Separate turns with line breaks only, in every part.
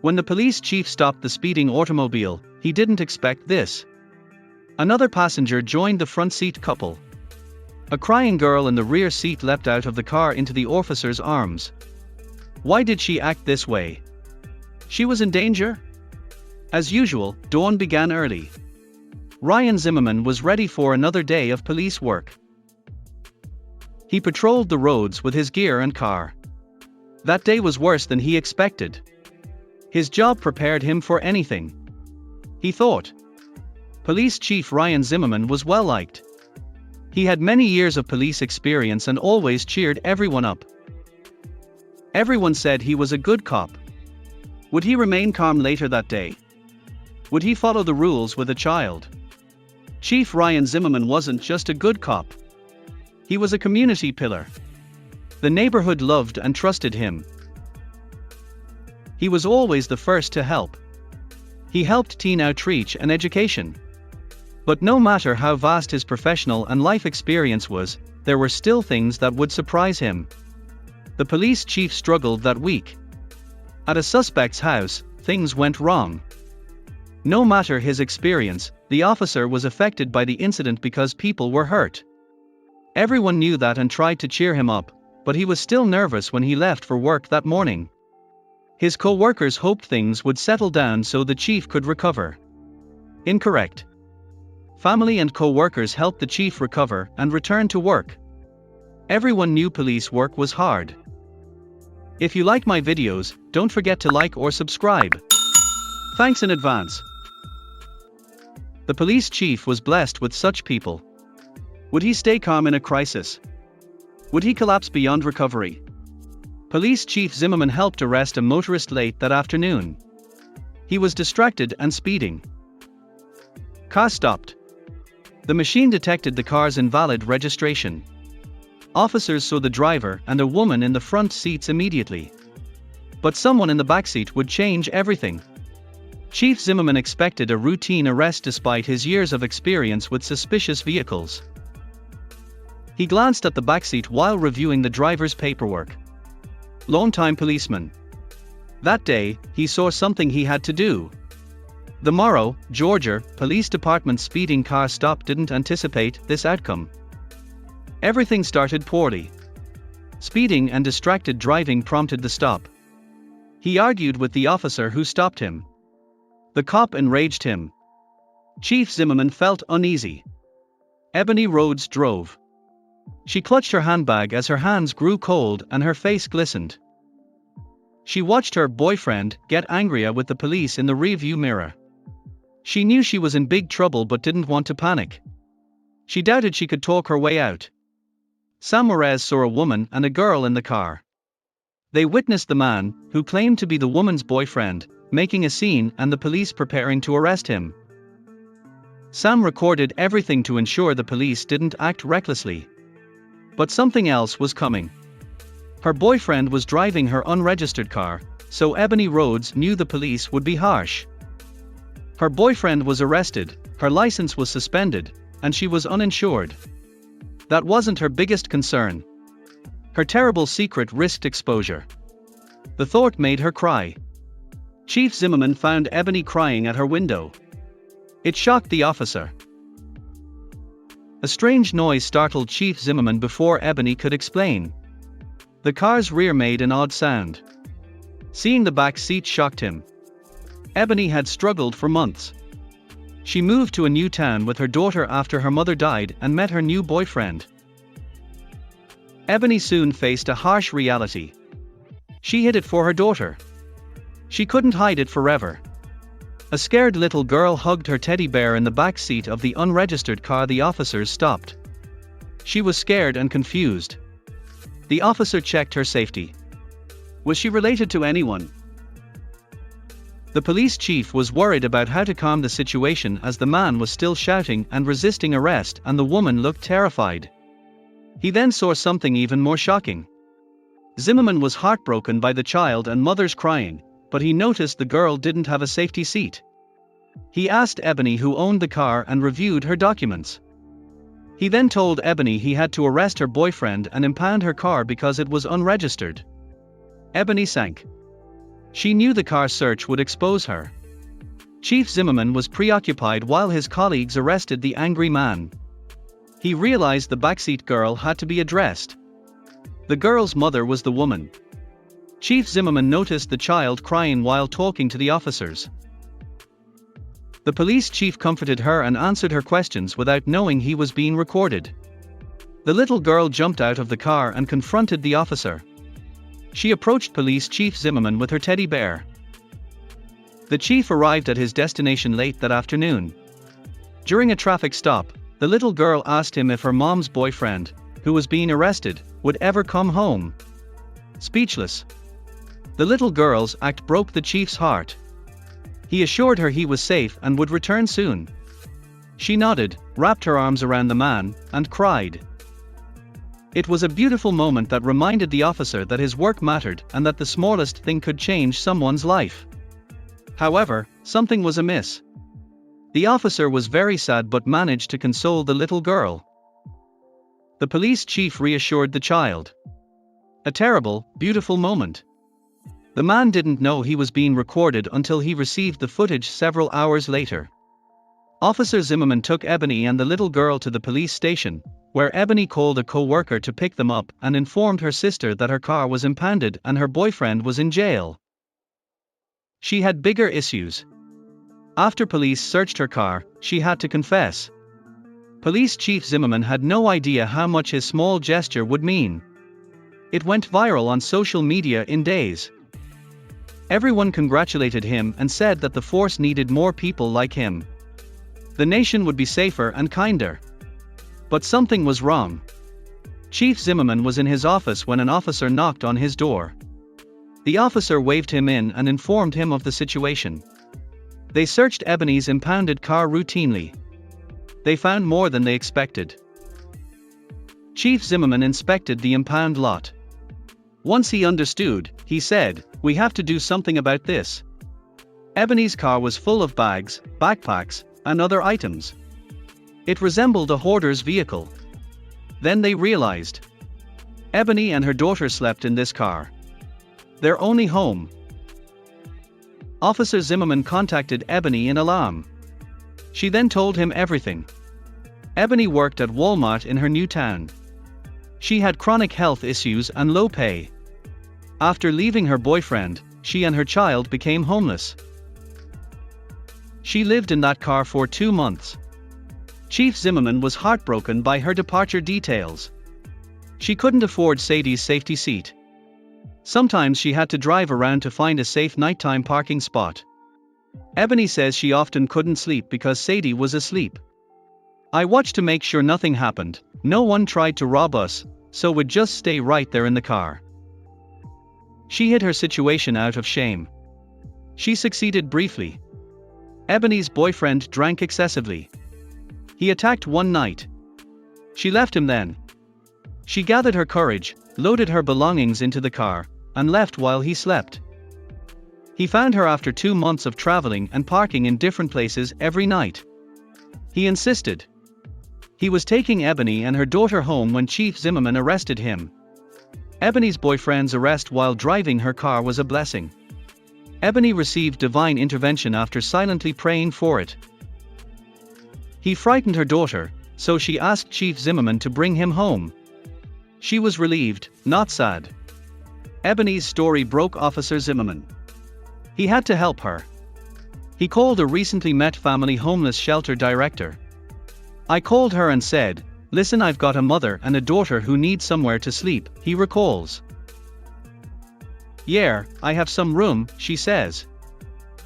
When the police chief stopped the speeding automobile, he didn't expect this. Another passenger joined the front seat couple. A crying girl in the rear seat leapt out of the car into the officer's arms. Why did she act this way? She was in danger? As usual, dawn began early. Ryan Zimmerman was ready for another day of police work. He patrolled the roads with his gear and car. That day was worse than he expected. His job prepared him for anything. He thought. Police Chief Ryan Zimmerman was well liked. He had many years of police experience and always cheered everyone up. Everyone said he was a good cop. Would he remain calm later that day? Would he follow the rules with a child? Chief Ryan Zimmerman wasn't just a good cop. He was a community pillar. The neighborhood loved and trusted him. He was always the first to help. He helped teen outreach and education. But no matter how vast his professional and life experience was, there were still things that would surprise him. The police chief struggled that week. At a suspect's house, things went wrong. No matter his experience, the officer was affected by the incident because people were hurt. Everyone knew that and tried to cheer him up, but he was still nervous when he left for work that morning. His co-workers hoped things would settle down so the chief could recover. Incorrect. Family and co-workers helped the chief recover and return to work. Everyone knew police work was hard. If you like my videos, don't forget to like or subscribe. Thanks in advance. The police chief was blessed with such people. Would he stay calm in a crisis? Would he collapse beyond recovery? Police Chief Zimmerman helped arrest a motorist late that afternoon. He was distracted and speeding. Car stopped. The machine detected the car's invalid registration. Officers saw the driver and a woman in the front seats immediately. But someone in the backseat would change everything. Chief Zimmerman expected a routine arrest despite his years of experience with suspicious vehicles. He glanced at the backseat while reviewing the driver's paperwork. Longtime policeman. That day, he saw something he had to do. The Morrow, Georgia, Police Department speeding car stop didn't anticipate this outcome. Everything started poorly. Speeding and distracted driving prompted the stop. He argued with the officer who stopped him. The cop enraged him. Chief Zimmerman felt uneasy. Ebony Rhodes drove. She clutched her handbag as her hands grew cold and her face glistened. She watched her boyfriend get angrier with the police in the rearview mirror. She knew she was in big trouble but didn't want to panic. She doubted she could talk her way out. Sam Morez saw a woman and a girl in the car. They witnessed the man, who claimed to be the woman's boyfriend, making a scene and the police preparing to arrest him. Sam recorded everything to ensure the police didn't act recklessly. But something else was coming. Her boyfriend was driving her unregistered car, so Ebony Rhodes knew the police would be harsh. Her boyfriend was arrested, her license was suspended, and she was uninsured. That wasn't her biggest concern. Her terrible secret risked exposure. The thought made her cry. Chief Zimmerman found Ebony crying at her window. It shocked the officer. A strange noise startled Chief Zimmerman before Ebony could explain. The car's rear made an odd sound. Seeing the back seat shocked him. Ebony had struggled for months. She moved to a new town with her daughter after her mother died and met her new boyfriend. Ebony soon faced a harsh reality. She hid it for her daughter. She couldn't hide it forever. A scared little girl hugged her teddy bear in the back seat of the unregistered car the officers stopped. She was scared and confused. The officer checked her safety. Was she related to anyone? The police chief was worried about how to calm the situation as the man was still shouting and resisting arrest and the woman looked terrified. He then saw something even more shocking. Zimmerman was heartbroken by the child and mother's crying, but he noticed the girl didn't have a safety seat. He asked Ebony who owned the car and reviewed her documents. He then told Ebony he had to arrest her boyfriend and impound her car because it was unregistered. Ebony sank. She knew the car search would expose her. Chief Zimmerman was preoccupied while his colleagues arrested the angry man. He realized the backseat girl had to be addressed. The girl's mother was the woman. Chief Zimmerman noticed the child crying while talking to the officers. The police chief comforted her and answered her questions without knowing he was being recorded. The little girl jumped out of the car and confronted the officer. She approached Police Chief Zimmerman with her teddy bear. The chief arrived at his destination late that afternoon. During a traffic stop, the little girl asked him if her mom's boyfriend, who was being arrested, would ever come home. Speechless. The little girl's act broke the chief's heart. He assured her he was safe and would return soon. She nodded, wrapped her arms around the man, and cried. It was a beautiful moment that reminded the officer that his work mattered and that the smallest thing could change someone's life. However, something was amiss. The officer was very sad but managed to console the little girl. The police chief reassured the child. A terrible, beautiful moment. The man didn't know he was being recorded until he received the footage several hours later. Officer Zimmerman took Ebony and the little girl to the police station, where Ebony called a co-worker to pick them up and informed her sister that her car was impounded and her boyfriend was in jail. She had bigger issues. After police searched her car, she had to confess. Police Chief Zimmerman had no idea how much his small gesture would mean. It went viral on social media in days. Everyone congratulated him and said that the force needed more people like him. The nation would be safer and kinder. But something was wrong. Chief Zimmerman was in his office when an officer knocked on his door. The officer waved him in and informed him of the situation. They searched Ebony's impounded car routinely. They found more than they expected. Chief Zimmerman inspected the impound lot. Once he understood, he said, "We have to do something about this." Ebony's car was full of bags, backpacks, and other items. It resembled a hoarder's vehicle. Then they realized. Ebony and her daughter slept in this car. Their only home. Officer Zimmerman contacted Ebony in alarm. She then told him everything. Ebony worked at Walmart in her new town. She had chronic health issues and low pay. After leaving her boyfriend, she and her child became homeless. She lived in that car for 2 months. Chief Zimmerman was heartbroken by her departure details. She couldn't afford Sadie's safety seat. Sometimes she had to drive around to find a safe nighttime parking spot. Ebony says she often couldn't sleep because Sadie was asleep. "I watched to make sure nothing happened. No one tried to rob us, so we'd just stay right there in the car." She hid her situation out of shame. She succeeded briefly. Ebony's boyfriend drank excessively. He attacked one night. She left him then. She gathered her courage, loaded her belongings into the car, and left while he slept. He found her after 2 months of traveling and parking in different places every night. He insisted. He was taking Ebony and her daughter home when Chief Zimmerman arrested him. Ebony's boyfriend's arrest while driving her car was a blessing. Ebony received divine intervention after silently praying for it. He frightened her daughter, so she asked Chief Zimmerman to bring him home. She was relieved, not sad. Ebony's story broke Officer Zimmerman. He had to help her. He called a recently met family homeless shelter director. "I called her and said, 'Listen, I've got a mother and a daughter who need somewhere to sleep,'" he recalls. "Yeah, I have some room," she says.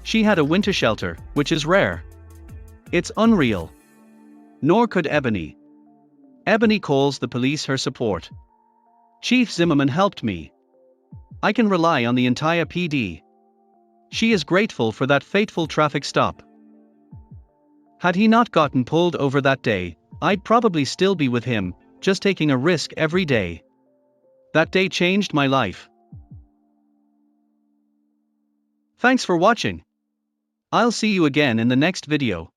She had a winter shelter, which is rare. It's unreal. Nor could Ebony. Ebony calls the police her support. "Chief Zimmerman helped me. I can rely on the entire PD." She is grateful for that fateful traffic stop. "Had he not gotten pulled over that day, I'd probably still be with him, just taking a risk every day. That day changed my life." Thanks for watching. I'll see you again in the next video.